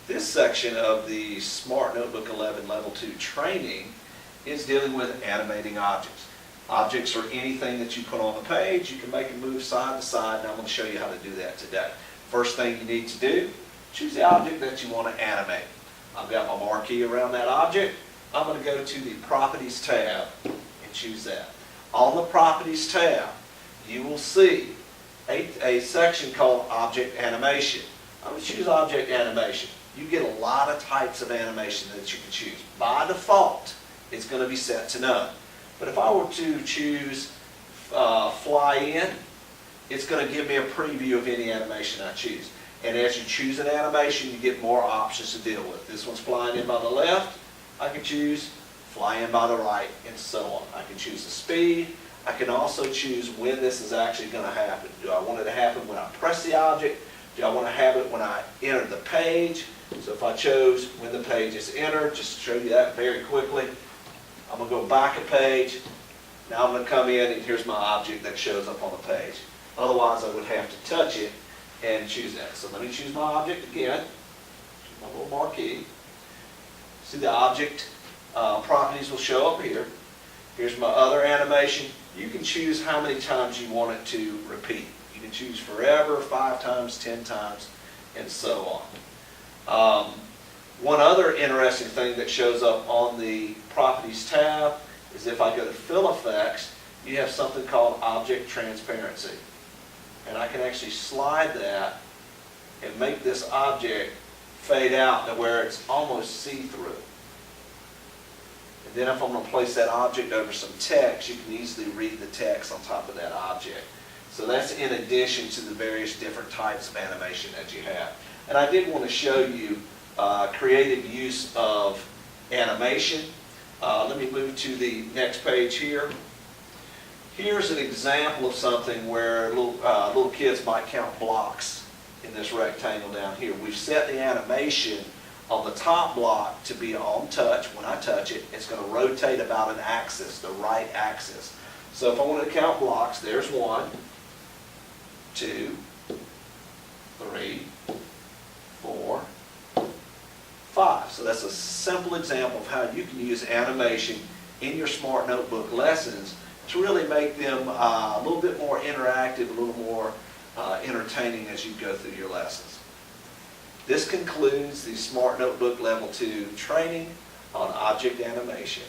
This section of the Smart Notebook 11 Level 2 training is dealing with animating objects. Objects are anything that you put on the page. You can make them move side to side, and I'm going to show you how to do that today. First thing you need to do, choose the object that you want to animate. I've got my marquee around that object. I'm going to go to the Properties tab and choose that. On the Properties tab, you will see a section called Object Animation. I'm going to choose Object Animation. You get a lot of types of animation that you can choose. By default, it's going to be set to none. But if I were to choose Fly In, it's going to give me a preview of any animation I choose. And as you choose an animation, you get more options to deal with. This one's flying in by the left. I can choose fly in by the right, and so on. I can choose the speed. I can also choose when this is actually going to happen. Do I want it to happen when I press the object? Do I want to have it when I enter the page? So if I chose when the page is entered, just to show you that very quickly, I'm going to go back a page. Now I'm going to come in, and here's my object that shows up on the page. Otherwise, I would have to touch it and choose that. So let me choose my object again. Choose my little marquee. See, the object properties will show up here. Here's my other animation. You can choose how many times you want it to repeat. You can choose forever, 5 times, 10 times, and so on. One other interesting thing that shows up on the Properties tab is if I go to Fill Effects, you have something called Object Transparency. And I can actually slide that and make this object fade out to where it's almost see-through. And then if I'm going to place that object over some text, you can easily read the text on top of that object. So that's in addition to the various different types of animation that you have. And I did want to show you creative use of animation. Let me move to the next page here. Here's an example of something where little kids might count blocks in this rectangle down here. We've set the animation on the top block to be on touch. When I touch it, it's going to rotate about an axis, the right axis. So if I want to count blocks, there's 1, 2, 3, 4, 5. So that's a simple example of how you can use animation in your Smart Notebook lessons to really make them a little bit more interactive, a little more entertaining as you go through your lessons. This concludes the Smart Notebook Level 2 training on object animation.